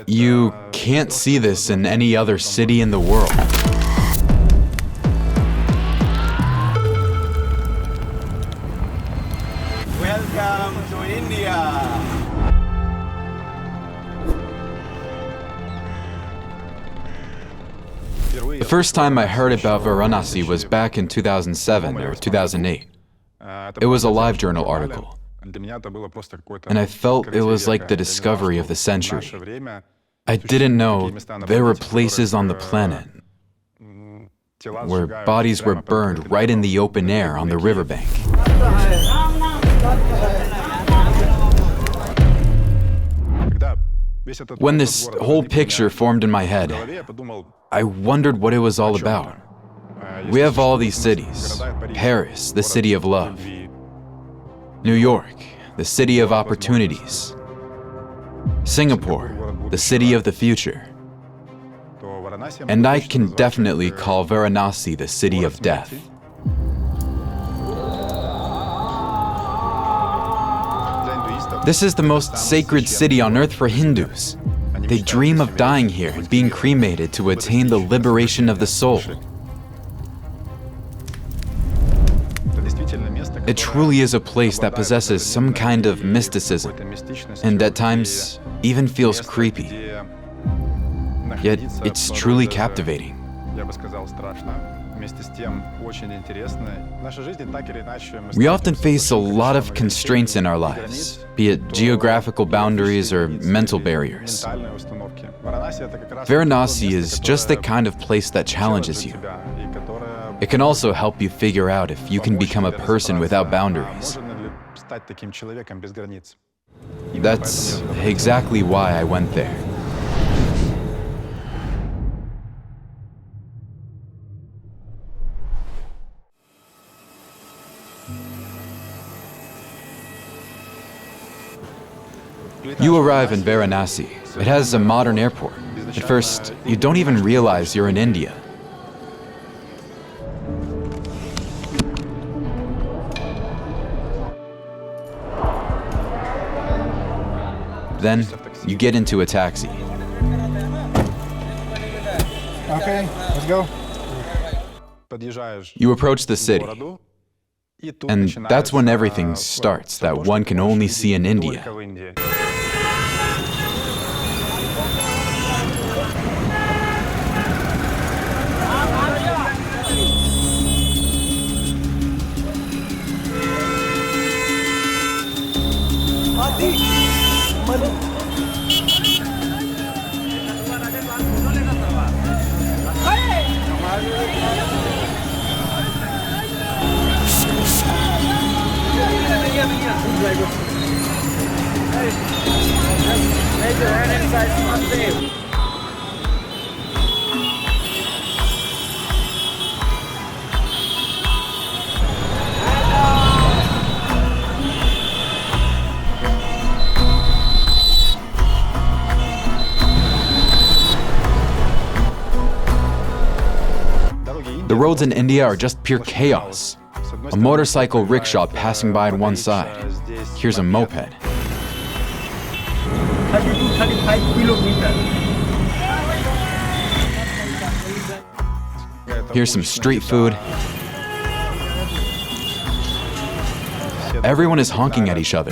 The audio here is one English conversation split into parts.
You can't see this in any other city in the world. Welcome to India! The first time I heard about Varanasi was back in 2007 or 2008. It was a LiveJournal article, and I felt it was like the discovery of the century. I didn't know there were places on the planet where bodies were burned right in the open air on the riverbank. When this whole picture formed in my head, I wondered what it was all about. We have all these cities: Paris, the city of love; New York, the city of opportunities; Singapore, the city of the future. And I can definitely call Varanasi the city of death. This is the most sacred city on earth for Hindus. They dream of dying here and being cremated to attain the liberation of the soul. It truly is a place that possesses some kind of mysticism, and at times even feels creepy. Yet it's truly captivating. We often face a lot of constraints in our lives, be it geographical boundaries or mental barriers. Varanasi is just the kind of place that challenges you. It can also help you figure out if you can become a person without boundaries. That's exactly why I went there. You arrive in Varanasi. It has a modern airport. At first, you don't even realize you're in India. Then, you get into a taxi. Okay, let's go. You approach the city, and that's when everything starts that one can only see in India. The roads in India are just pure chaos. A motorcycle rickshaw passing by on one side. Here's a moped. 35 kilometers. Here's some street food. Everyone is honking at each other.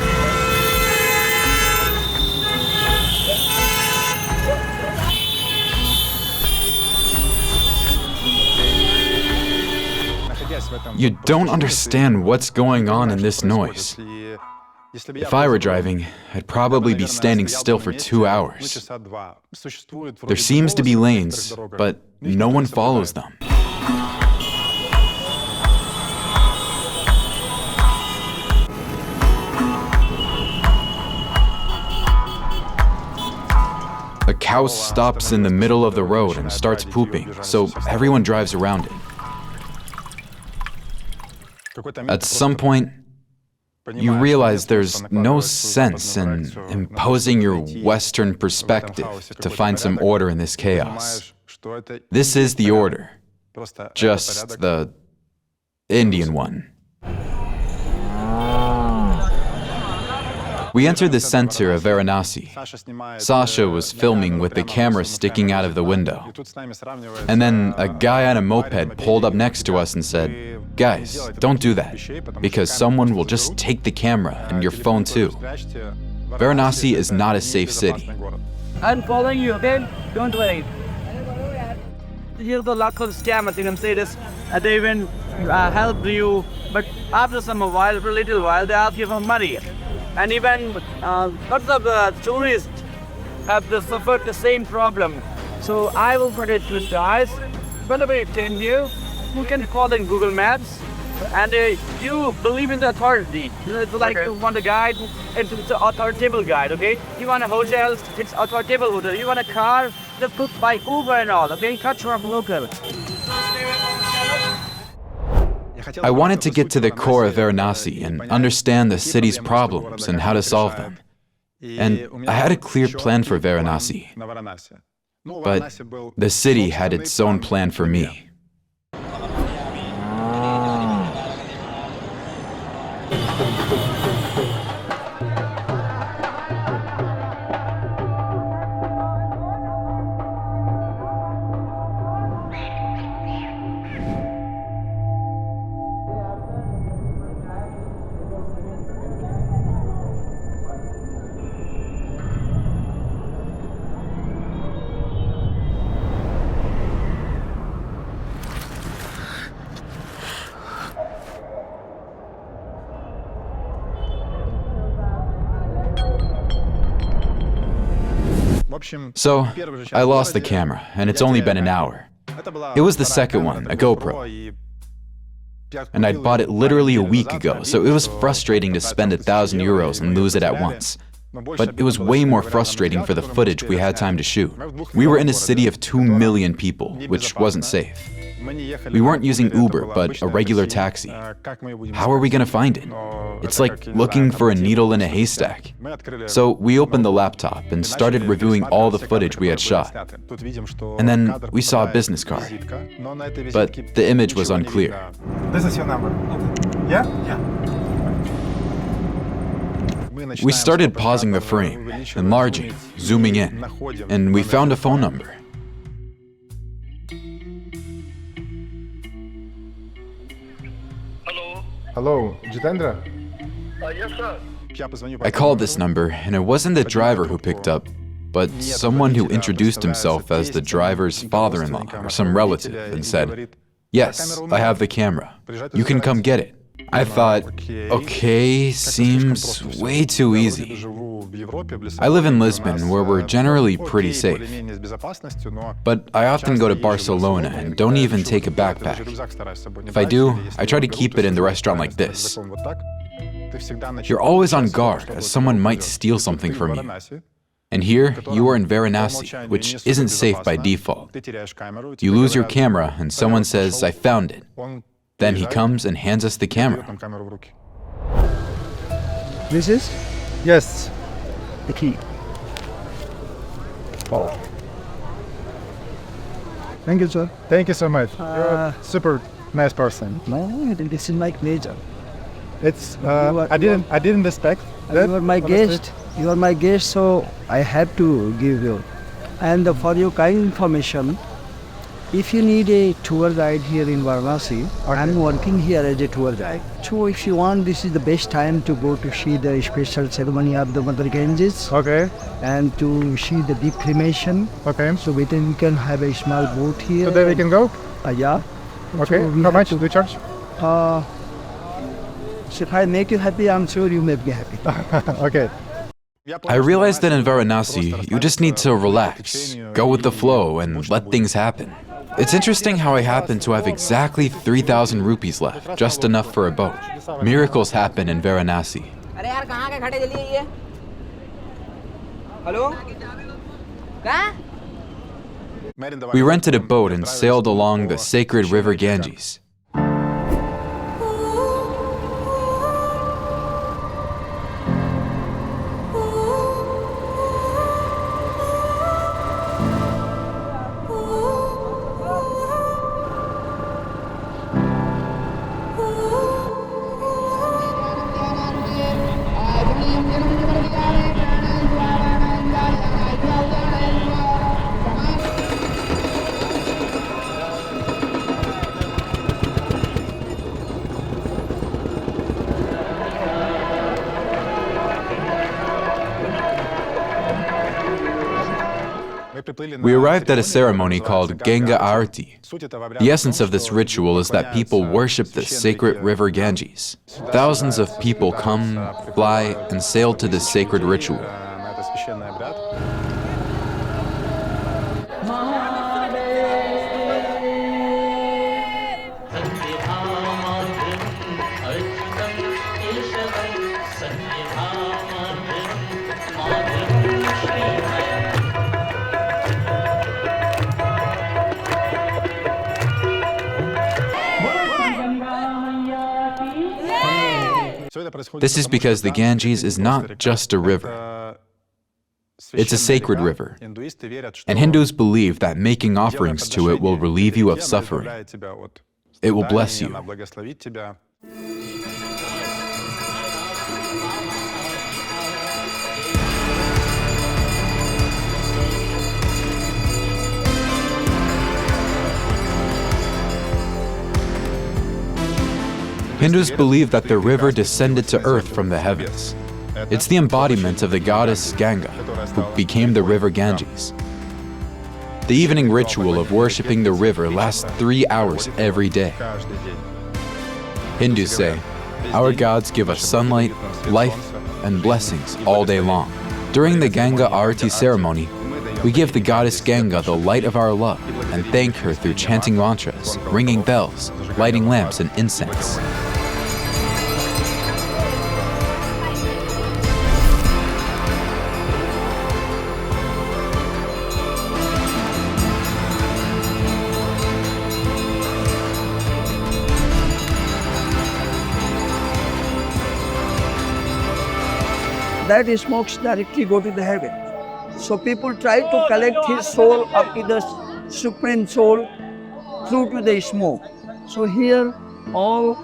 You don't understand what's going on in this noise. If I were driving, I'd probably be standing still for 2 hours. There seems to be lanes, but no one follows them. A cow stops in the middle of the road and starts pooping, so everyone drives around it. At some point, you realize there's no sense in imposing your Western perspective to find some order in this chaos. This is the order, just the Indian one. We entered the center of Varanasi. Sasha was filming with the camera sticking out of the window. And then a guy on a moped pulled up next to us and said, "Guys, don't do that, because someone will just take the camera and your phone too." Varanasi is not a safe city. I'm following you, okay? Don't worry. Here's the luck of scammers, you can say this. They even help you, but after a little while, they ask you for money. And even lots of tourists have suffered the same problem. So I will put it to you guys. Whenever you attend you can call in Google Maps. And you believe in the authority. It's like you want a guide, it's an authoritative guide, okay? You want a hotel, it's authoritative hotel. You want a car, just book by Uber and all, okay? Cut from local. I wanted to get to the core of Varanasi and understand the city's problems and how to solve them. And I had a clear plan for Varanasi. But the city had its own plan for me. So, I lost the camera, and it's only been an hour. It was the second one, a GoPro. And I'd bought it literally a week ago, so it was frustrating to spend €1,000 and lose it at once. But it was way more frustrating for the footage we had time to shoot. We were in a city of 2 million people, which wasn't safe. We weren't using Uber, but a regular taxi. How are we gonna find it? It's like looking for a needle in a haystack. So we opened the laptop and started reviewing all the footage we had shot. And then we saw a business card. But the image was unclear. This is your number. Yeah? Yeah. We started pausing the frame, enlarging, zooming in, and we found a phone number. Hello, Jitendra? Yes, sir. I called this number, and it wasn't the driver who picked up, but someone who introduced himself as the driver's father-in-law or some relative and said, "Yes, I have the camera. You can come get it." I thought, okay, seems way too easy. I live in Lisbon, where we're generally pretty safe. But I often go to Barcelona and don't even take a backpack. If I do, I try to keep it in the restaurant like this. You're always on guard, as someone might steal something from you. And here, you are in Varanasi, which isn't safe by default. You lose your camera and someone says, "I found it." Then he comes and hands us the camera. This is Yes. the key. Oh. Thank you, sir. Thank you so much. You're a super nice person. No, this is my pleasure. It's are- I didn't expect that. You are my honestly. guest. You are my guest, so I have to give you. And for your kind information, if you need a tour guide here in Varanasi, I'm working here as a tour guide. So if you want, this is the best time to go to see the special ceremony of the Mother Ganges Okay. and to see the deep cremation. Okay. So we can have a small boat here. So there we can go. Yeah. Okay. So we How have much to- do you charge? So if I make you happy, I'm sure you make me happy. Okay. I realized that in Varanasi, you just need to relax, go with the flow, and let things happen. It's interesting how I happen to have exactly 3,000 rupees left, just enough for a boat. Miracles happen in Varanasi. अरे यार कहाँ के खड़े जल्दी ये hello कहाँ We rented a boat and sailed along the sacred river Ganges. We arrived at a ceremony called Ganga Aarti. The essence of this ritual is that people worship the sacred river Ganges. Thousands of people come, fly, and sail to this sacred ritual. This is because the Ganges is not just a river. It's a sacred river. And Hindus believe that making offerings to it will relieve you of suffering. It will bless you. Hindus believe that the river descended to earth from the heavens. It's the embodiment of the goddess Ganga, who became the river Ganges. The evening ritual of worshipping the river lasts 3 hours every day. Hindus say, our gods give us sunlight, life, and blessings all day long. During the Ganga Aarti ceremony, we give the goddess Ganga the light of our love and thank her through chanting mantras, ringing bells, lighting lamps, and incense. That smokes directly go to the heaven. So people try to collect his soul up to the supreme soul through to the smoke. So here all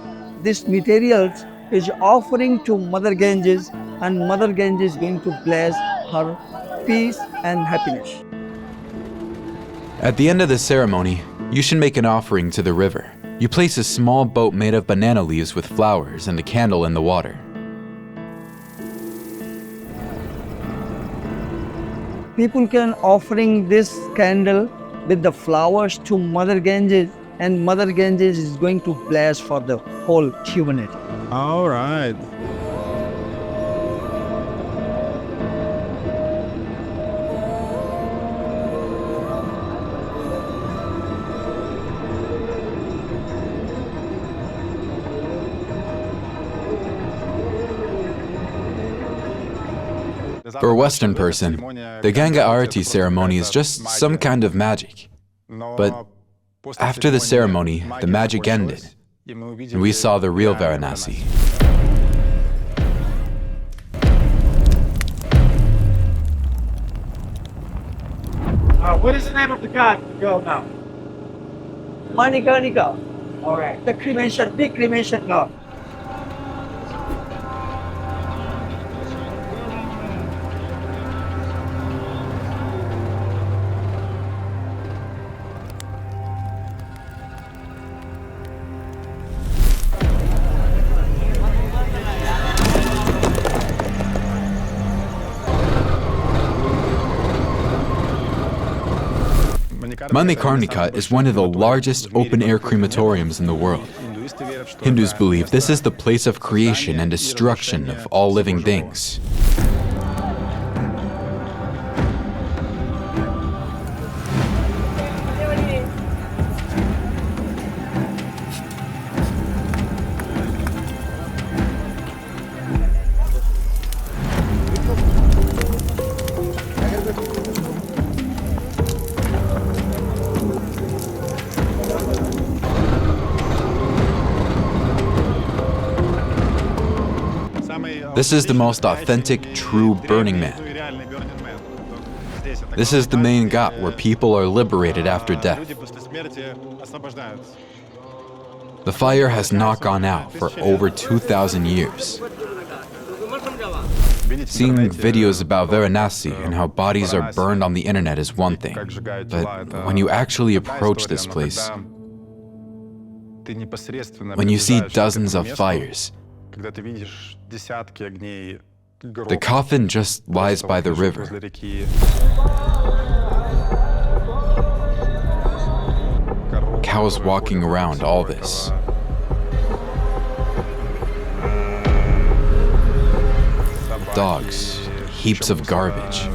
these materials is offering to Mother Ganges, and Mother Ganges is going to bless her peace and happiness. At the end of the ceremony, you should make an offering to the river. You place a small boat made of banana leaves with flowers and a candle in the water. People can offering this candle with the flowers to Mother Ganges, and Mother Ganges is going to bless for the whole humanity. All right. For a Western person, the Ganga Aarti ceremony is just some kind of magic. But after the ceremony, the magic ended, and we saw the real Varanasi. What is the name of the god? Go now. Manikarnika. All right. The cremation, big cremation god. Manikarnika is one of the largest open-air crematoriums in the world. Hindus believe this is the place of creation and destruction of all living things. This is the most authentic, true Burning Man. This is the main ghat where people are liberated after death. The fire has not gone out for over 2,000 years. Seeing videos about Varanasi and how bodies are burned on the internet is one thing, but when you actually approach this place, when you see dozens of fires, the coffin just lies by the river. cows walking around all this. Dogs, heaps of garbage.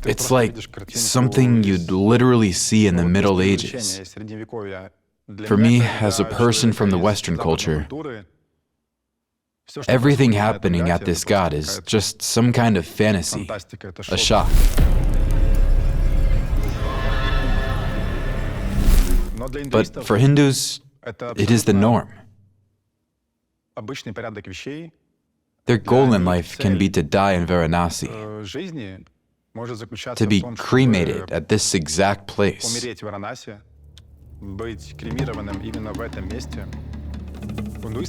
It's like something you'd literally see in the Middle Ages. For me, as a person from the Western culture, everything happening at this ghat is just some kind of fantasy, a shock. But for Hindus, it is the norm. Their goal in life can be to die in Varanasi, to be cremated at this exact place.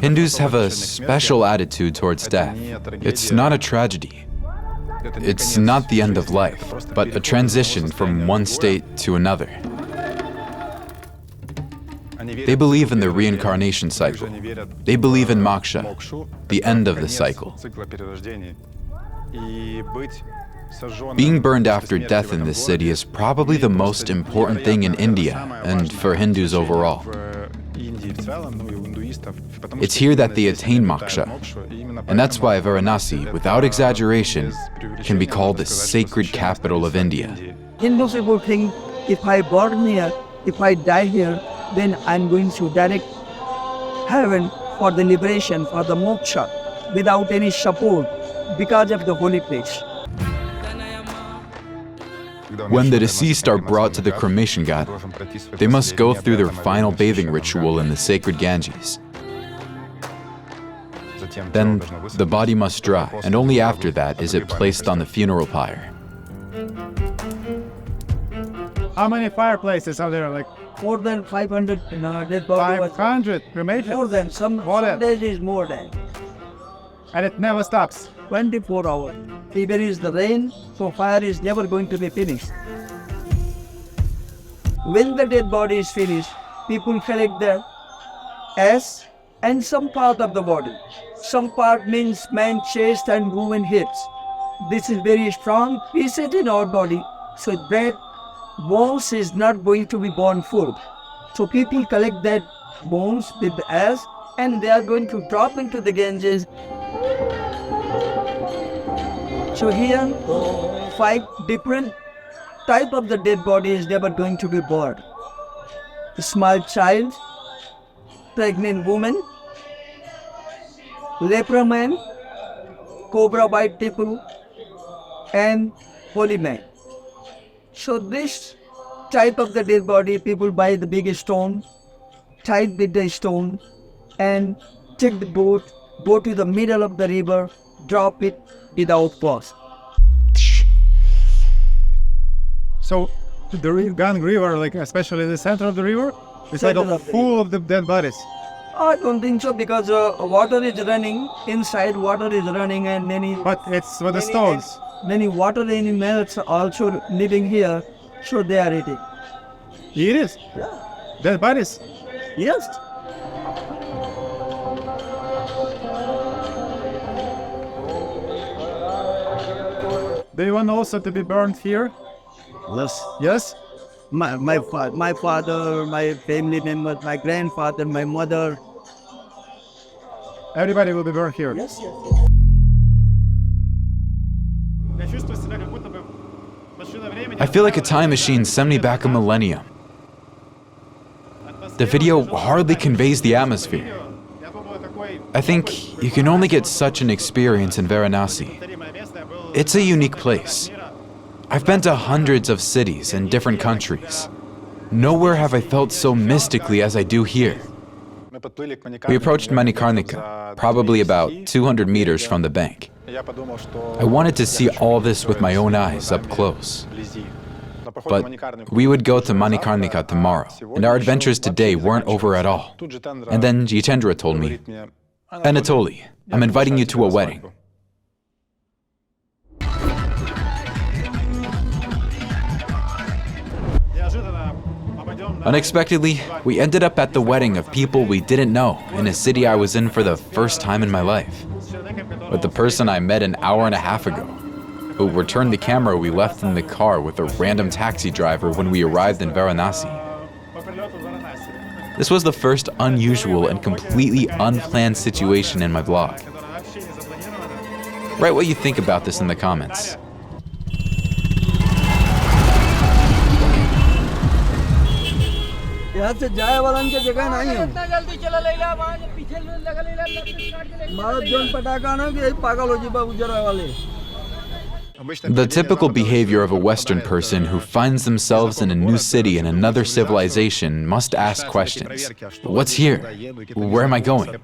Hindus have a special attitude towards death. It's not a tragedy. It's not the end of life, but a transition from one state to another. They believe in the reincarnation cycle. They believe in moksha, the end of the cycle. Being burned after death in this city is probably the most important thing in India and for Hindus overall. It's here that they attain moksha, and that's why Varanasi, without exaggeration, can be called the sacred capital of India. Hindu people think if I burn here, if I die here, then I'm going to direct heaven for the liberation, for the moksha, without any support, because of the holy place. When the deceased are brought to the cremation ghat, they must go through their final bathing ritual in the sacred Ganges. Then the body must dry, and only after that is it placed on the funeral pyre. How many fireplaces are there? Like More than 500 dead body. 500 cremations? More than, some days is more than. And it never stops. 24 hours. If there is the rain, so fire is never going to be finished. When the dead body is finished, people collect the ash and some part of the body. Some part means man chest and woman hips. This is very strong pieces in our body, so that bones is not going to be born full. So people collect that bones with the ash and they are going to drop into the Ganges. So here, 5 different type of the dead body is never going to be burned. A small child, pregnant woman, leper man, cobra bite people, and holy man. So this type of the dead body, people buy the big stone, tie it with the stone, and take the boat, go to the middle of the river, drop it without pause. So the Ganga River, like especially the center of the river, it's like full of the dead bodies. I don't think so, because water is running, inside water is running, and many... But it's with the stones. Many water animals also living here, so they are eating. It is? Yeah. Dead bodies? Yes. Do you want also to be burned here? Yes. Yes? My father, my family members, my grandfather, my mother. Everybody will be burned here. Yes, yes. I feel like a time machine sent me back a millennium. The video hardly conveys the atmosphere. I think you can only get such an experience in Varanasi. It's a unique place. I've been to hundreds of cities in different countries. Nowhere have I felt so mystically as I do here. We approached Manikarnika, probably about 200 meters from the bank. I wanted to see all this with my own eyes up close. But we would go to Manikarnika tomorrow, and our adventures today weren't over at all. And then Jitendra told me, "Anatoly, I'm inviting you to a wedding." Unexpectedly, we ended up at the wedding of people we didn't know in a city I was in for the first time in my life. With the person I met an hour and a half ago, who returned the camera we left in the car with a random taxi driver when we arrived in Varanasi. This was the first unusual and completely unplanned situation in my blog. Write what you think about this in the comments. यहाँ से जाए वाला के जगह नहीं है मारत zone पटाखा ना कि पागल हो जी बाबू जरा वाले The typical behavior of a Western person who finds themselves in a new city in another civilization must ask questions. What's here? Where am I going?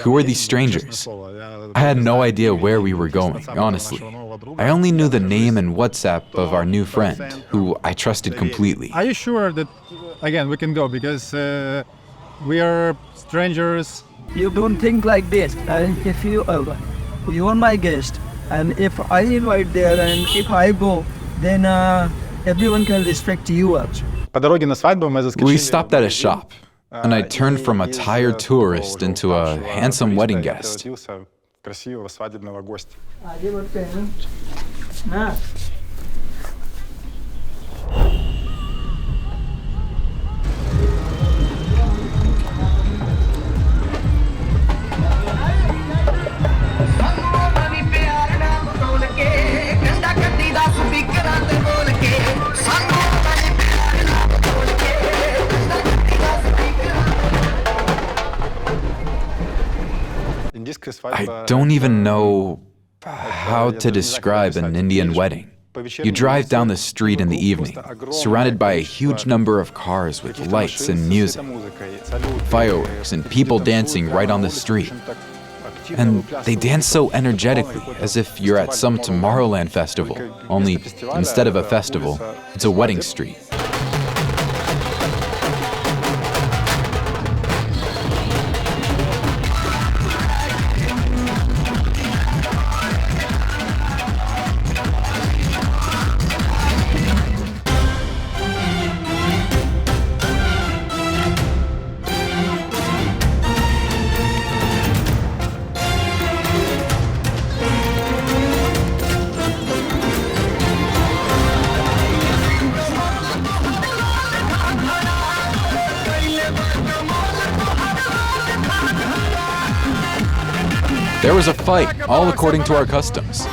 Who are these strangers? I had no idea where we were going, honestly. I only knew the name and WhatsApp of our new friend, who I trusted completely. Are you sure that, again, we can go? Because we are strangers. You don't think like this. If you are my guest, and if I invite there and if I go, then everyone can respect you also. We stopped at a shop, and I turned from a tired tourist into a handsome wedding guest. I don't even know how to describe an Indian wedding. You drive down the street in the evening, surrounded by a huge number of cars with lights and music, fireworks and people dancing right on the street. And they dance so energetically, as if you're at some Tomorrowland festival, only instead of a festival, it's a wedding street. There was a fight, all according to our customs.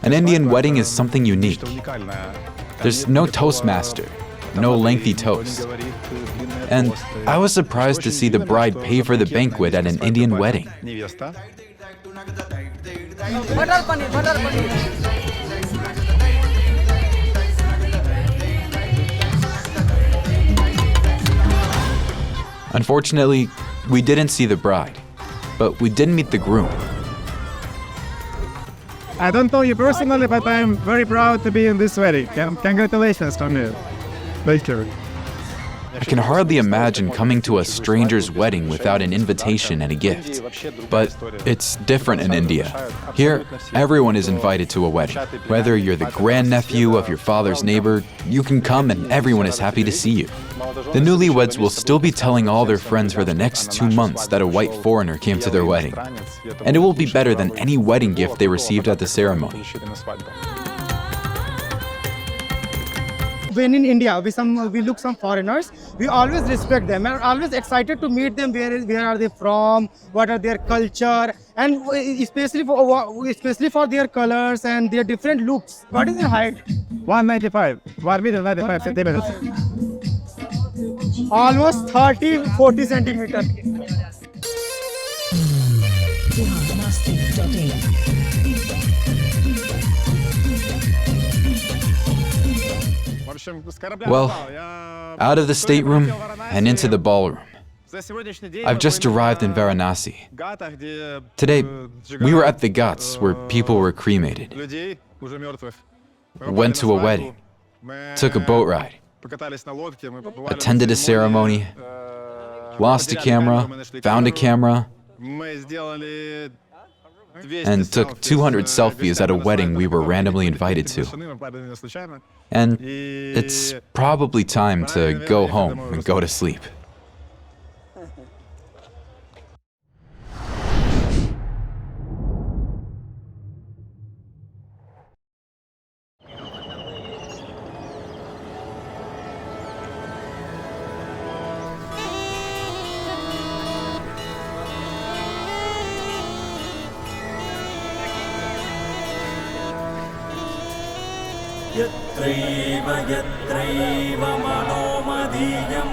An Indian wedding is something unique. There's no toastmaster, no lengthy toast. And I was surprised to see the bride pay for the banquet at an Indian wedding. Unfortunately, we didn't see the bride, but we did meet the groom. I don't know you personally, but I'm very proud to be in this wedding. Congratulations to me. Thank you. I can hardly imagine coming to a stranger's wedding without an invitation and a gift. But it's different in India. Here, everyone is invited to a wedding. Whether you're the grandnephew of your father's neighbor, you can come and everyone is happy to see you. The newlyweds will still be telling all their friends for the next 2 months that a white foreigner came to their wedding. And it will be better than any wedding gift they received at the ceremony. When in India, we look some foreigners, we always respect them and always excited to meet them. Where are they from? What are their culture? And especially for their colors and their different looks. What is their height? 195. 1 meter 95 centimeters. Almost 30-40 centimeters. Well, out of the stateroom and into the ballroom. I've just arrived in Varanasi. Today, we were at the Ghats where people were cremated. Went to a wedding, took a boat ride, attended a ceremony, lost a camera, found a camera. and took 200 selfies at a wedding we were randomly invited to. And it's probably time to go home and go to sleep. यत्रैव यत्रैव मनोमदीयं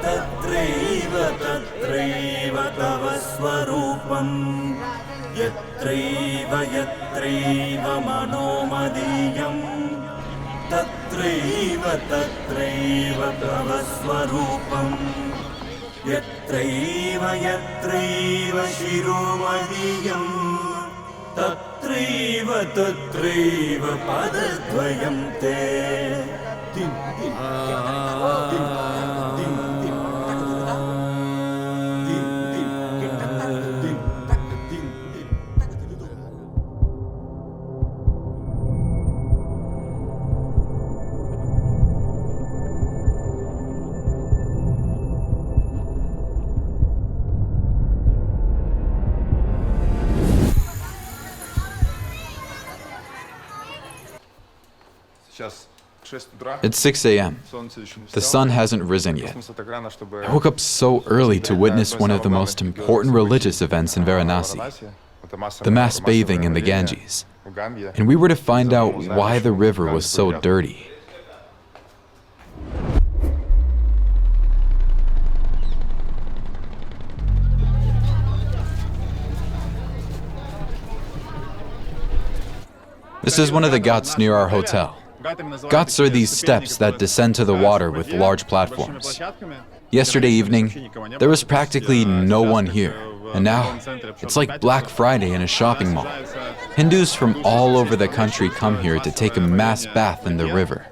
तत्रैव तत्रैव तव स्वरूपं यत्रैव यत्रैव मनोमदीयं तत्रैव तत्रैव तव स्वरूपं यत्रैव यत्रैव शिरोमदीयं तत्रैव तत्रैव पदद्वयं ते It's 6 a.m. The sun hasn't risen yet. I woke up so early to witness one of the most important religious events in Varanasi, the mass bathing in the Ganges. And we were to find out why the river was so dirty. This is one of the ghats near our hotel. Ghats are these steps that descend to the water with large platforms. Yesterday evening, there was practically no one here, and now it's like Black Friday in a shopping mall. Hindus from all over the country come here to take a mass bath in the river.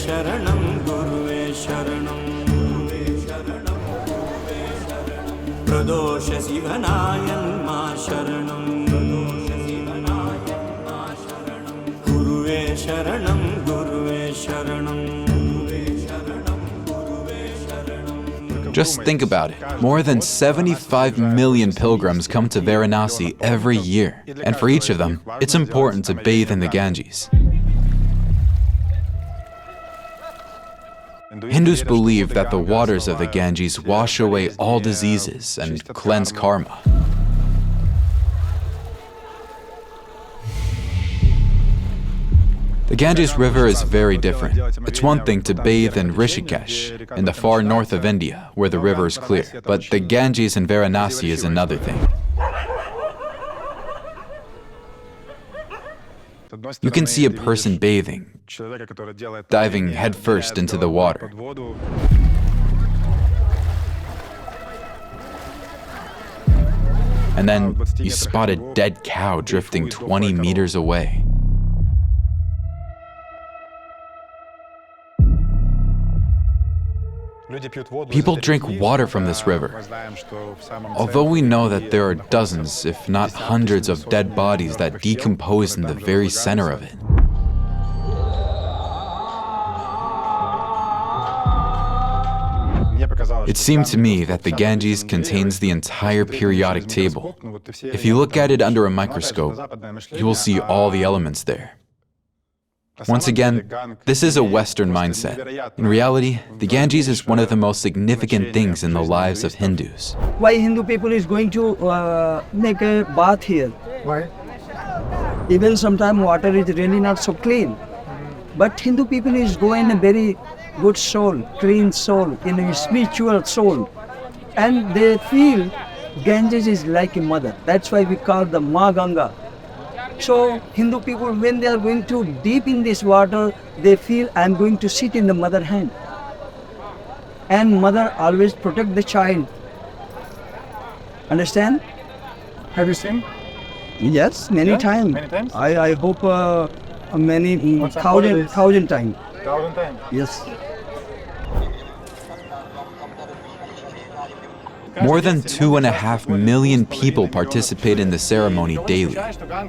Sharanam Guruve Sharanam Pradosha Sivanayan Ma Sharanam Guruve Sharanam Guruve Sharanam. Just think about it. More than 75 million pilgrims come to Varanasi every year, and for each of them, it's important to bathe in the Ganges. Hindus believe that the waters of the Ganges wash away all diseases and cleanse karma. The Ganges River is very different. It's one thing to bathe in Rishikesh, in the far north of India, where the river is clear, but the Ganges in Varanasi is another thing. You can see a person bathing, diving headfirst into the water. And then you spot a dead cow drifting 20 meters away. People drink water from this river, although we know that there are dozens, if not hundreds, of dead bodies that decompose in the very center of it. It seemed to me that the Ganges contains the entire periodic table. If you look at it under a microscope, you will see all the elements there. Once again, this is a Western mindset. In reality, the Ganges is one of the most significant things in the lives of Hindus. Why Hindu people is going to make a bath here? Why? Even sometimes water is really not so clean. But Hindu people is going a very good soul, clean soul, in a spiritual soul. And they feel Ganges is like a mother. That's why we call the Ma Ganga. So Hindu people, when they are going too deep in this water, they feel I am going to sit in the mother hand. And mother always protect the child. Understand? Have you seen? Yes, many times. Many times? I hope many What's up, thousand times. 1,000 times. Yes. More than 2.5 million people participate in the ceremony daily,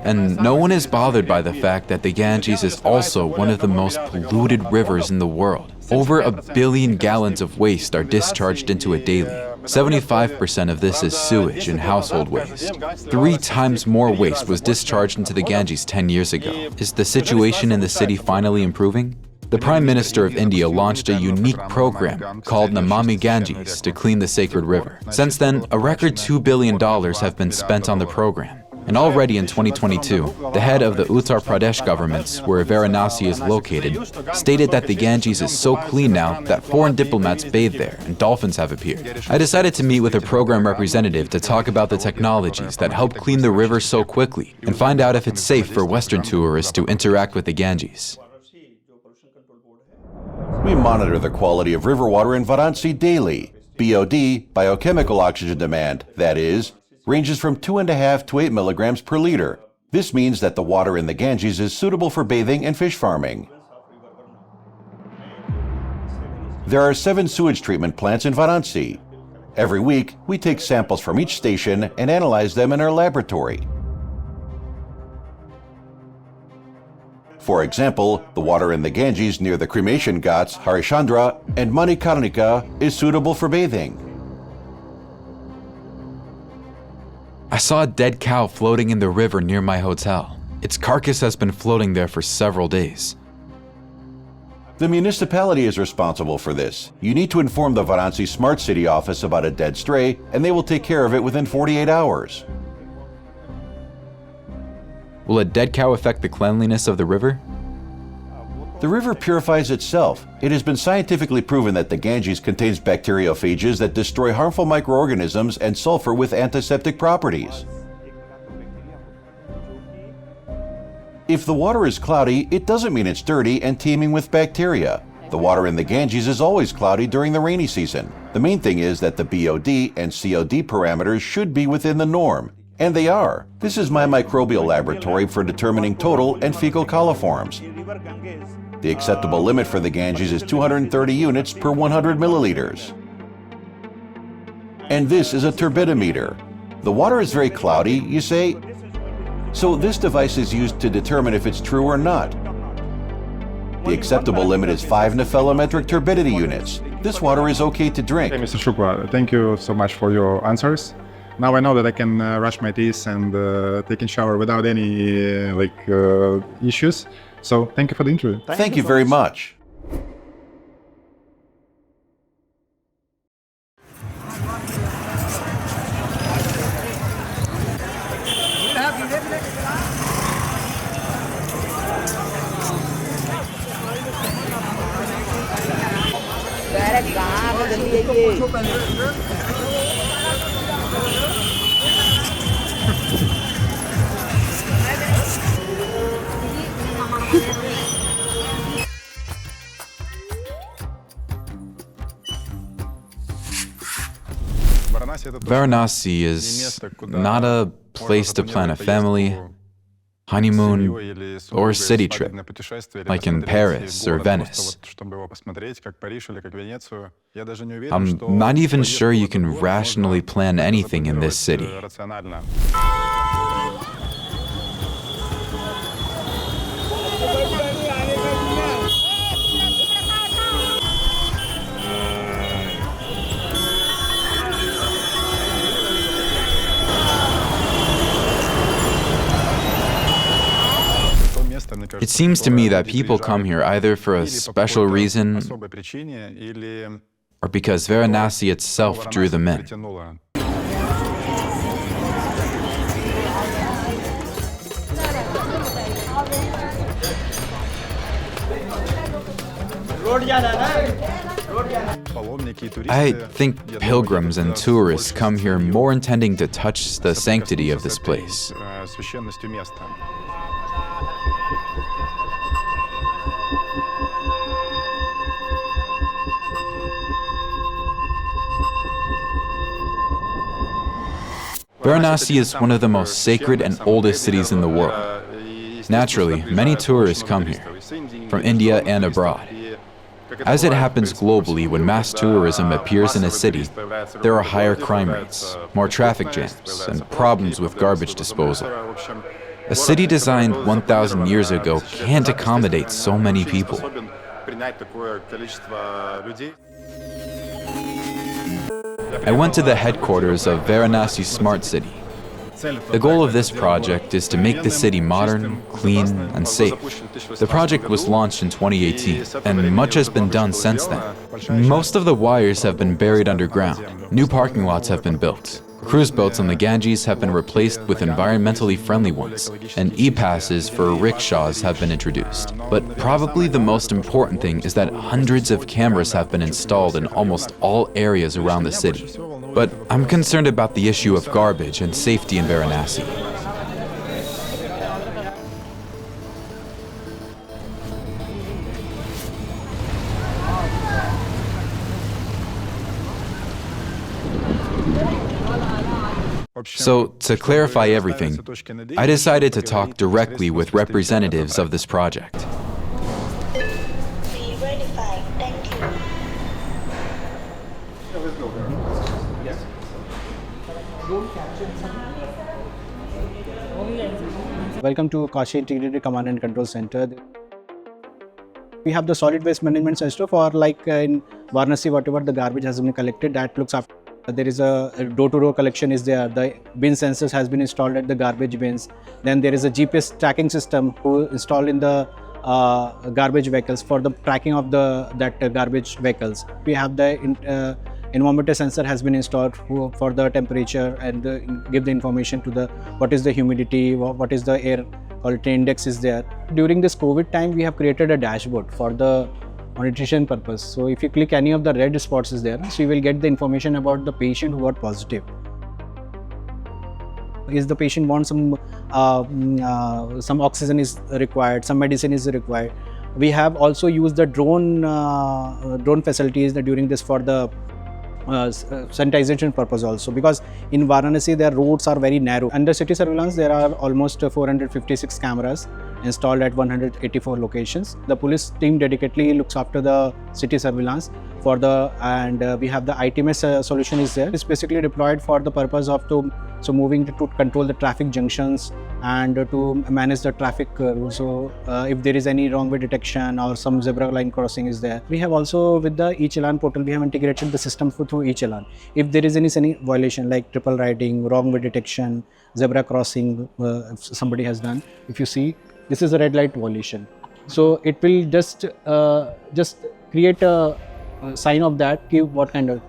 and no one is bothered by the fact that the Ganges is also one of the most polluted rivers in the world. Over 1 billion gallons of waste are discharged into it daily. 75% of this is sewage and household waste. 3 times more waste was discharged into the Ganges 10 years ago. Is the situation in the city finally improving? The Prime Minister of India launched a unique program called Namami Ganges to clean the sacred river. Since then, a record $2 billion have been spent on the program. And already in 2022, the head of the Uttar Pradesh governments, where Varanasi is located, stated that the Ganges is so clean now that foreign diplomats bathe there and dolphins have appeared. I decided to meet with a program representative to talk about the technologies that help clean the river so quickly and find out if it's safe for Western tourists to interact with the Ganges. We monitor the quality of river water in Varanasi daily. BOD, biochemical oxygen demand, that is, ranges from 2.5 to 8 milligrams per liter. This means that the water in the Ganges is suitable for bathing and fish farming. There are 7 sewage treatment plants in Varanasi. Every week, we take samples from each station and analyze them in our laboratory. For example, the water in the Ganges near the cremation ghats, Harishandra and Manikarnika is suitable for bathing. I saw a dead cow floating in the river near my hotel. Its carcass has been floating there for several days. The municipality is responsible for this. You need to inform the Varanasi Smart City office about a dead stray, and they will take care of it within 48 hours. Will a dead cow affect the cleanliness of the river? The river purifies itself. It has been scientifically proven that the Ganges contains bacteriophages that destroy harmful microorganisms and sulfur with antiseptic properties. If the water is cloudy, it doesn't mean it's dirty and teeming with bacteria. The water in the Ganges is always cloudy during the rainy season. The main thing is that the BOD and COD parameters should be within the norm. And they are. This is my microbial laboratory for determining total and fecal coliforms. The acceptable limit for the Ganges is 230 units per 100 milliliters. And this is a turbidimeter. The water is very cloudy, you say? So this device is used to determine if it's true or not. The acceptable limit is 5 nephelometric turbidity units. This water is okay to drink. Hey, Mr. Shukla, thank you so much for your answers. Now I know that I can brush my teeth and take a shower without any issues. So thank you for the interview. Thank you very much. Varanasi is not a place to plan a family, honeymoon, or city trip, like in Paris or Venice. I'm not even sure you can rationally plan anything in this city. It seems to me that people come here either for a special reason or because Varanasi itself drew them in. I think pilgrims and tourists come here more intending to touch the sanctity of this place. Varanasi is one of the most sacred and oldest cities in the world. Naturally, many tourists come here, from India and abroad. As it happens globally, when mass tourism appears in a city, there are higher crime rates, more traffic jams, and problems with garbage disposal. A city designed 1,000 years ago can't accommodate so many people. I went to the headquarters of Varanasi Smart City. The goal of this project is to make the city modern, clean, and safe. The project was launched in 2018, and much has been done since then. Most of the wires have been buried underground. New parking lots have been built. Cruise boats on the Ganges have been replaced with environmentally friendly ones, and e-passes for rickshaws have been introduced. But probably the most important thing is that hundreds of cameras have been installed in almost all areas around the city. But I'm concerned about the issue of garbage and safety in Varanasi. So, to clarify everything, I decided to talk directly with representatives of this project. Welcome to Kashi Integrated Command and Control Center. We have the solid waste management system for in Varanasi, whatever the garbage has been collected, that looks after. There is a door-to-door collection is there. The bin sensors has been installed at the garbage bins. Then there is a GPS tracking system installed in the garbage vehicles for the tracking of that garbage vehicles. We have the environmental sensor has been installed for the temperature and give the information to what is the humidity, what is the air quality index is there. During this COVID time, we have created a dashboard for the monitoring purpose. So if you click any of the red spots is there, so you will get the information about the patient who are positive. Is the patient want some oxygen is required, some medicine is required. We have also used the drone facilities during this for the sanitization purpose also, because in Varanasi their roads are very narrow. Under city surveillance there are almost 456 cameras installed at 184 locations. The police team dedicatedly looks after the city surveillance and we have the ITMS solution is there. It's basically deployed for the purpose of moving to control the traffic junctions and to manage the traffic rules. So if there is any wrong way detection or some zebra line crossing is there. We have also with the e-challan portal, we have integrated the system through e-challan. If there is any violation like triple riding, wrong way detection, zebra crossing, if somebody has done, if you see, this is a red light violation. So it will just create a sign of that, give what kind of,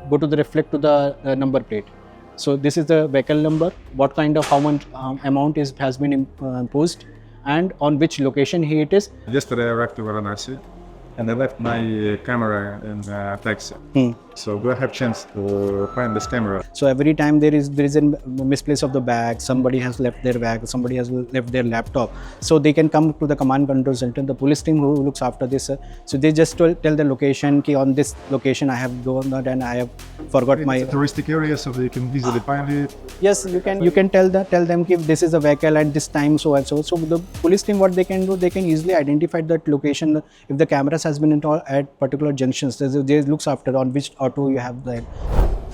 go to the reflect to the number plate. So this is the vehicle number, what kind of how much amount has been imposed and on which location it is. Yesterday I arrived to Varanasi and I left my camera in taxi. So do I have chance to find this camera? So every time there is a misplace of the bag, somebody has left their bag, somebody has left their laptop. So they can come to the command control center, the police team who looks after this. So they just tell the location, ki on this location I have gone and I have forgot my... It's a touristic area, so they can easily find it. Yes, you can tell them if this is a vehicle at this time, so and so. So the police team, what they can do, they can easily identify that location. If the cameras has been installed at particular junctions, they looks after on which auto you have that.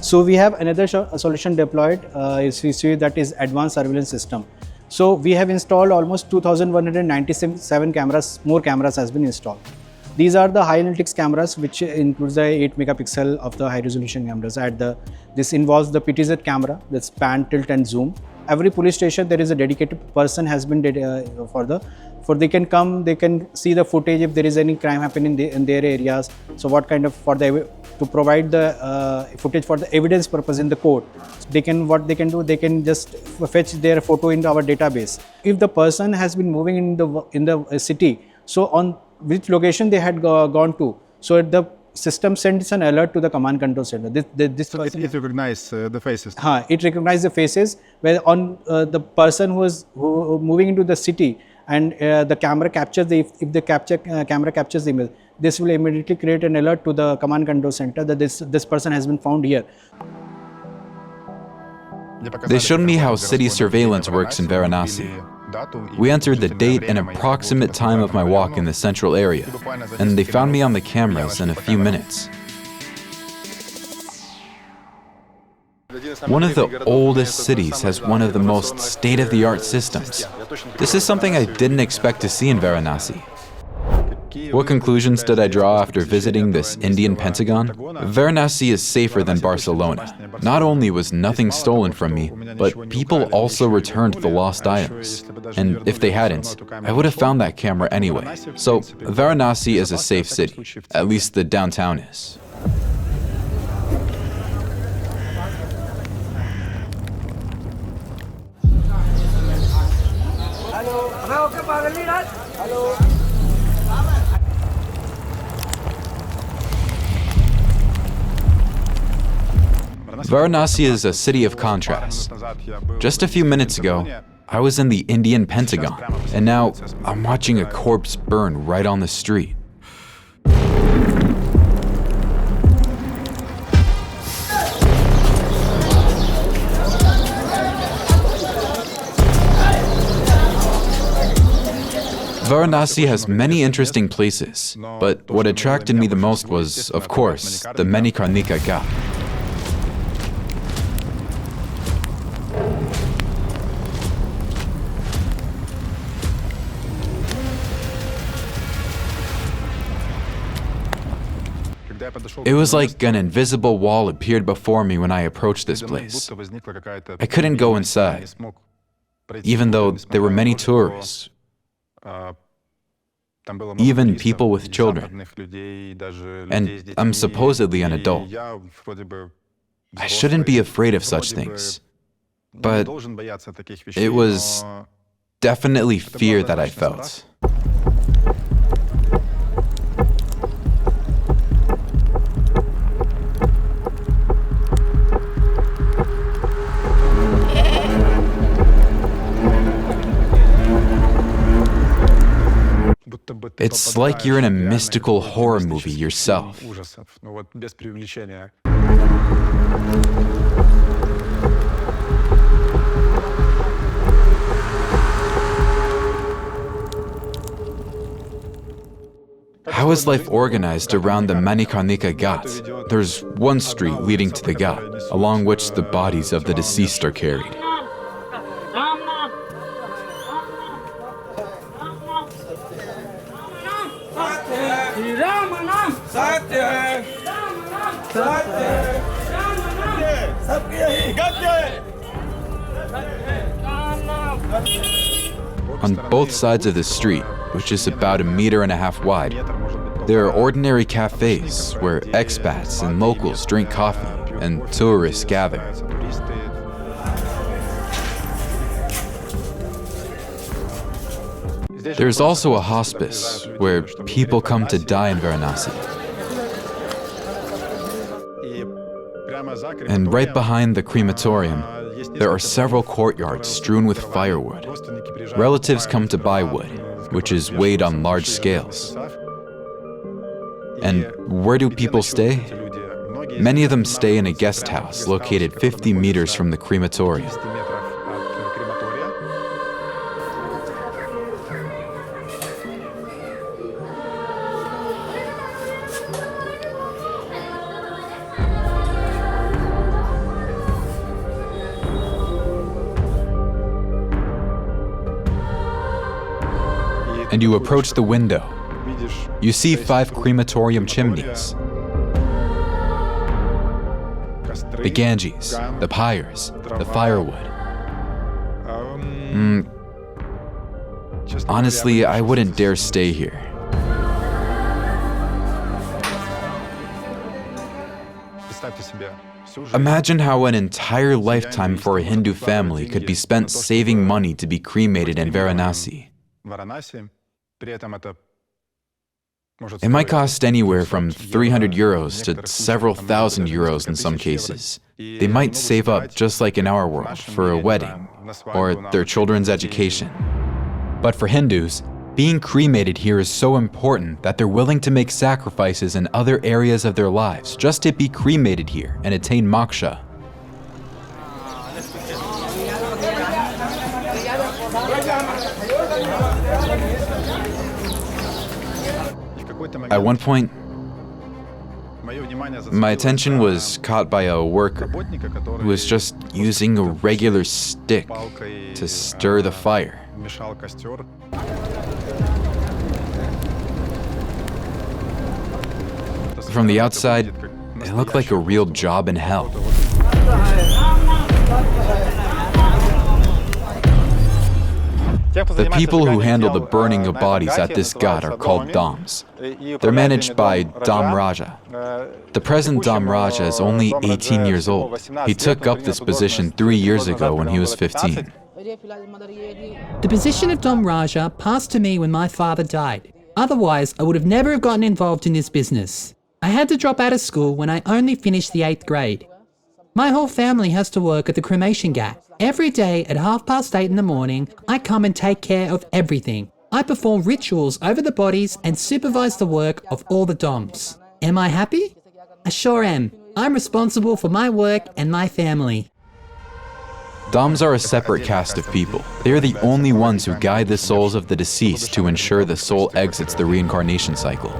So we have another solution deployed, we see that is advanced surveillance system. So we have installed almost 2,197 cameras, more cameras has been installed. These are the high analytics cameras, which includes the 8 megapixel of the high resolution cameras. This involves the PTZ camera, that's pan, tilt and zoom. Every police station there is a dedicated person has been they can come, they can see the footage if there is any crime happening in their areas. So what kind of to provide the footage for the evidence purpose in the court. They can just fetch their photo into our database. If the person has been moving in the city, so on which location they had gone to, so the system sends an alert to the command control center. It recognizes the faces. It recognizes the faces where on the person who moving into the city, and the camera captures if the camera captures the image, this will immediately create an alert to the command control center that this person has been found here. They showed me how city surveillance works in Varanasi. We entered the date and approximate time of my walk in the central area, and they found me on the cameras in a few minutes. One of the oldest cities has one of the most state-of-the-art systems. This is something I didn't expect to see in Varanasi. What conclusions did I draw after visiting this Indian Pentagon? Varanasi is safer than Barcelona. Not only was nothing stolen from me, but people also returned the lost items. And if they hadn't, I would have found that camera anyway. So Varanasi is a safe city, at least the downtown is. Varanasi is a city of contrast. Just a few minutes ago, I was in the Indian Pentagon, and now I'm watching a corpse burn right on the street. Varanasi has many interesting places, but what attracted me the most was, of course, the Manikarnika Ghat. It was like an invisible wall appeared before me when I approached this place. I couldn't go inside, even though there were many tourists, even people with children, and I'm supposedly an adult. I shouldn't be afraid of such things, but it was definitely fear that I felt. It's like you're in a mystical horror movie yourself. How is life organized around the Manikarnika Ghat? There's one street leading to the Ghat, along which the bodies of the deceased are carried. On both sides of the street, which is about 1.5 meters wide, there are ordinary cafes where expats and locals drink coffee and tourists gather. There's also a hospice where people come to die in Varanasi. And right behind the crematorium, there are several courtyards strewn with firewood. Relatives come to buy wood, which is weighed on large scales. And where do people stay? Many of them stay in a guest house located 50 meters from the crematorium. And you approach the window. You see 5 crematorium chimneys. The Ganges, the pyres, the firewood. Honestly, I wouldn't dare stay here. Imagine how an entire lifetime for a Hindu family could be spent saving money to be cremated in Varanasi. It might cost anywhere from 300 euros to several thousand euros in some cases. They might save up, just like in our world, for a wedding or their children's education. But for Hindus, being cremated here is so important that they're willing to make sacrifices in other areas of their lives just to be cremated here and attain moksha. At one point, my attention was caught by a worker who was just using a regular stick to stir the fire. From the outside, it looked like a real job in hell. The people who handle the burning of bodies at this ghat are called Dams. They're managed by Dam Raja. The present Dam Raja is only 18 years old. He took up this position 3 years ago when he was 15. The position of Dam Raja passed to me when my father died. Otherwise, I would have never have gotten involved in this business. I had to drop out of school when I only finished the 8th grade. My whole family has to work at the cremation ghat. Every day at 8:30 in the morning, I come and take care of everything. I perform rituals over the bodies and supervise the work of all the Doms. Am I happy? I sure am. I'm responsible for my work and my family. Dams are a separate caste of people. They are the only ones who guide the souls of the deceased to ensure the soul exits the reincarnation cycle.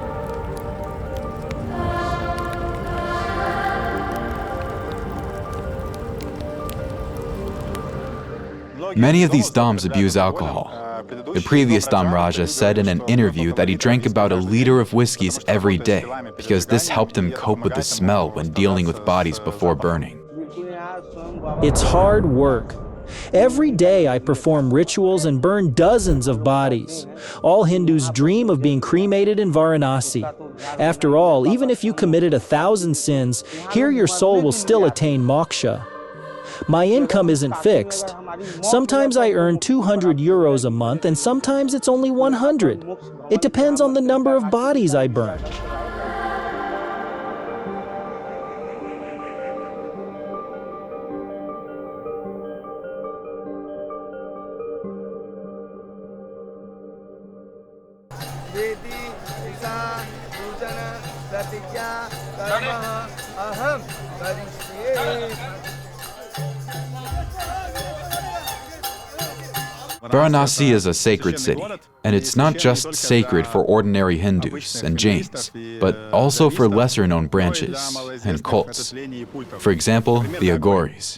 Many of these Dams abuse alcohol. The previous Dam Raja said in an interview that he drank about 1 liter of whiskeys every day because this helped him cope with the smell when dealing with bodies before burning. It's hard work. Every day I perform rituals and burn dozens of bodies. All Hindus dream of being cremated in Varanasi. After all, even if you committed 1,000 sins, here your soul will still attain moksha. My income isn't fixed. Sometimes I earn 200 euros a month and sometimes it's only 100. It depends on the number of bodies I burn. Varanasi is a sacred city, and it's not just sacred for ordinary Hindus and Jains, but also for lesser-known branches and cults. For example, the Aghoris.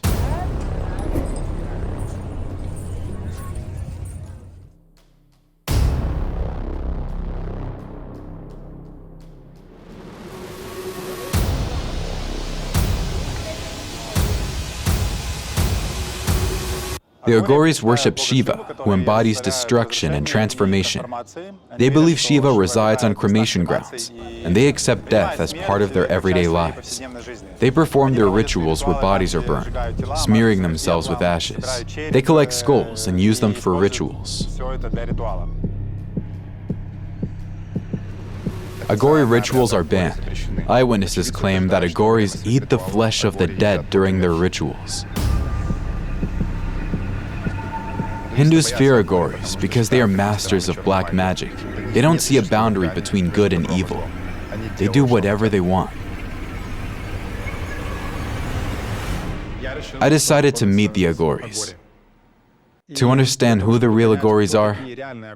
The Aghoris worship Shiva, who embodies destruction and transformation. They believe Shiva resides on cremation grounds, and they accept death as part of their everyday lives. They perform their rituals where bodies are burned, smearing themselves with ashes. They collect skulls and use them for rituals. Aghori rituals are banned. Eyewitnesses claim that Aghoris eat the flesh of the dead during their rituals. Hindus fear Aghoris because they are masters of black magic. They don't see a boundary between good and evil. They do whatever they want. I decided to meet the Aghoris. To understand who the real Aghoris are,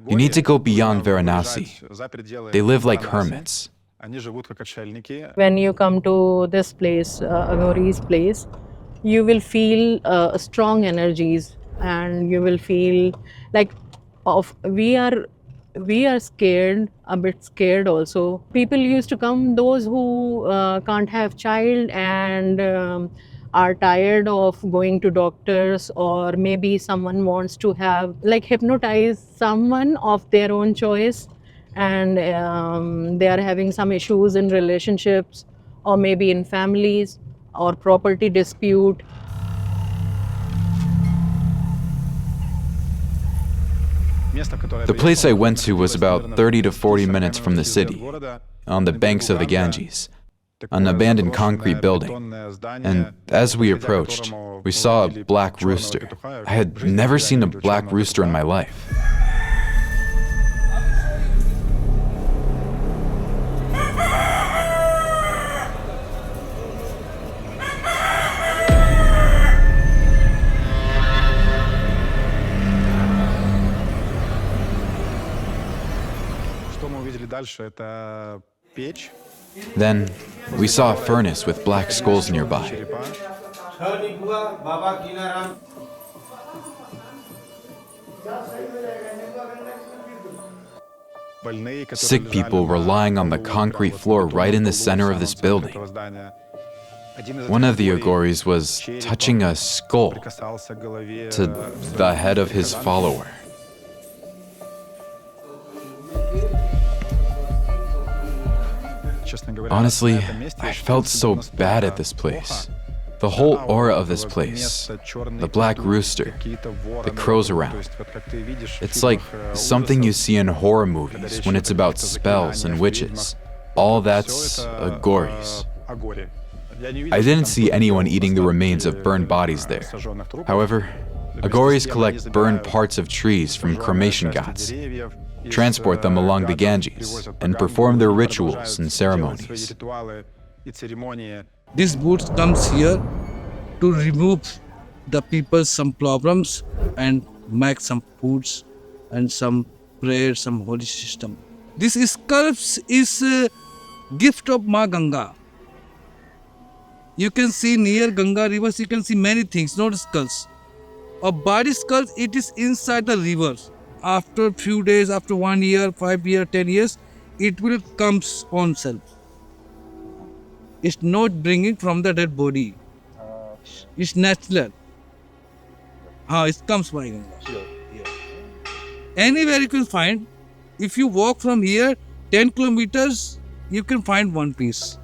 you need to go beyond Varanasi. They live like hermits. When you come to this place, Aghori's place, you will feel strong energies. And you will feel like we are scared, a bit scared also. People used to come, those who can't have child and are tired of going to doctors, or maybe someone wants to have, like, hypnotize someone of their own choice, and they are having some issues in relationships, or maybe in families, or property dispute. The place I went to was about 30 to 40 minutes from the city, on the banks of the Ganges, an abandoned concrete building. And as we approached, we saw a black rooster. I had never seen a black rooster in my life. Then, we saw a furnace with black skulls nearby. Sick people were lying on the concrete floor right in the center of this building. One of the Aghoris was touching a skull to the head of his follower. Honestly, I felt so bad at this place. The whole aura of this place, the black rooster, the crows around. It's like something you see in horror movies when it's about spells and witches. All that's Aghoris. I didn't see anyone eating the remains of burned bodies there. However, Aghoris collect burned parts of trees from cremation ghats, transport them along the Ganges, and perform their rituals and ceremonies. This boat comes here to remove the people's some problems and make some foods and some prayers, some holy system. This sculpture is a gift of Ma Ganga. You can see near Ganga rivers, you can see many things, not skulls. A body skull, it is inside the river. After a few days, after 1 year, 5 years, 10 years, it will come on self. It's not bringing from the dead body. It's natural. It comes by Ganga. Anywhere you can find. If you walk from here 10 kilometers, you can find one piece.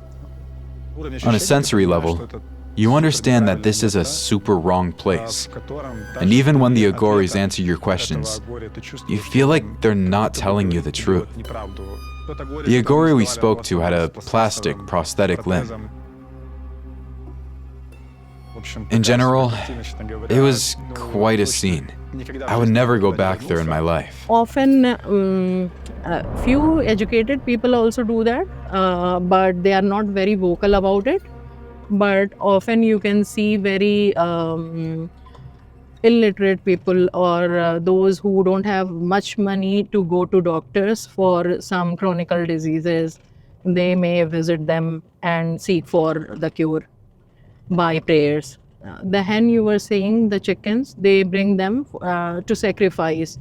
On a sensory level, you understand that this is a super wrong place. And even when the Aghoris answer your questions, you feel like they're not telling you the truth. The Aghori we spoke to had a plastic prosthetic limb. In general, it was quite a scene. I would never go back there in my life. Often, few educated people also do that, but they are not very vocal about it. But often you can see very illiterate people or those who don't have much money to go to doctors for some chronic diseases. They may visit them and seek for the cure by prayers. The hen you were saying, the chickens, they bring them to sacrifice.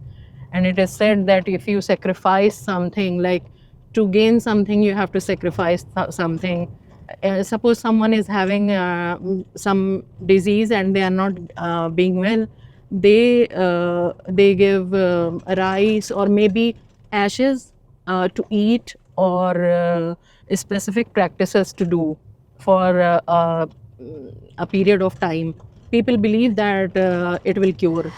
And it is said that if you sacrifice something, like to gain something, you have to sacrifice something. Suppose someone is having some disease and they are not being well, they give rice or maybe ashes to eat, or specific practices to do for a period of time. People believe that it will cure.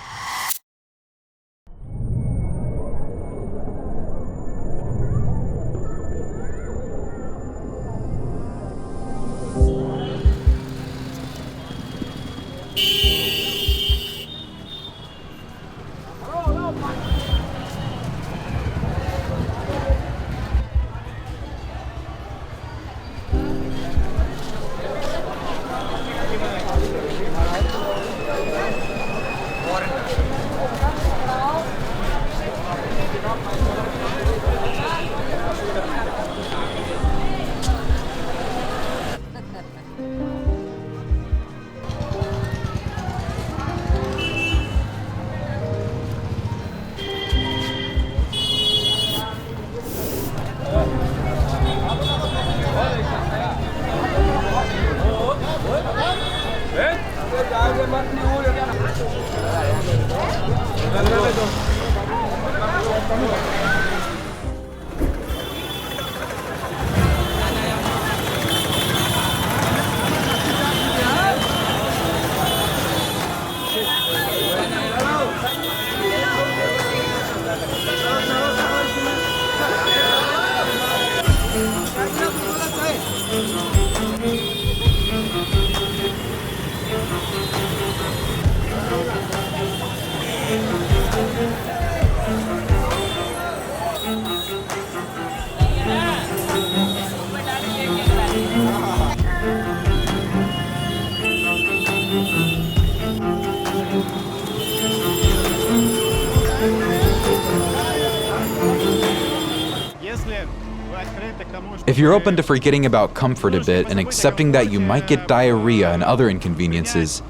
If you're open to forgetting about comfort a bit and accepting that you might get diarrhea and other inconveniences,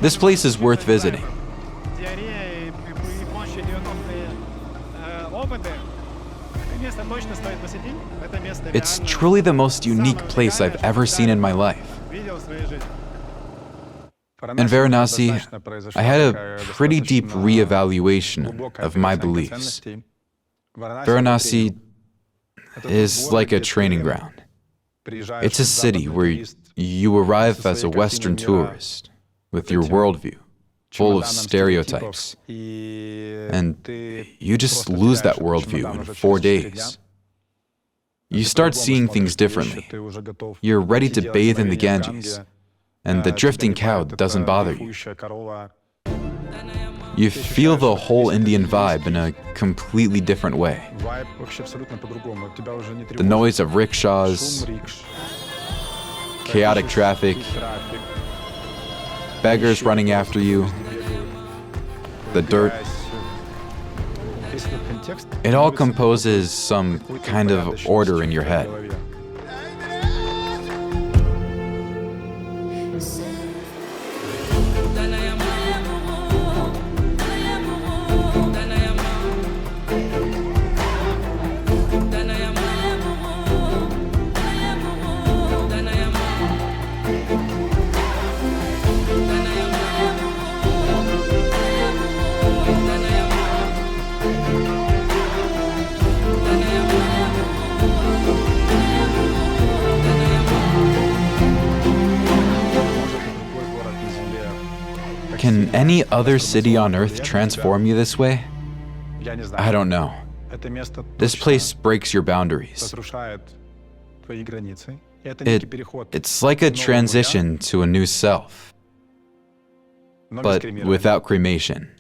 this place is worth visiting. It's truly the most unique place I've ever seen in my life. In Varanasi, I had a pretty deep re-evaluation of my beliefs. Varanasi is like a training ground. It's a city where you arrive as a Western tourist with your worldview full of stereotypes, and you just lose that worldview in 4 days. You start seeing things differently. You're ready to bathe in the Ganges, and the drifting cow doesn't bother you. You feel the whole Indian vibe in a completely different way. The noise of rickshaws, chaotic traffic, beggars running after you, the dirt. It all composes some kind of order in your head. Can any other city on earth transform you this way? I don't know. This place breaks your boundaries. It's like a transition to a new self, but without cremation.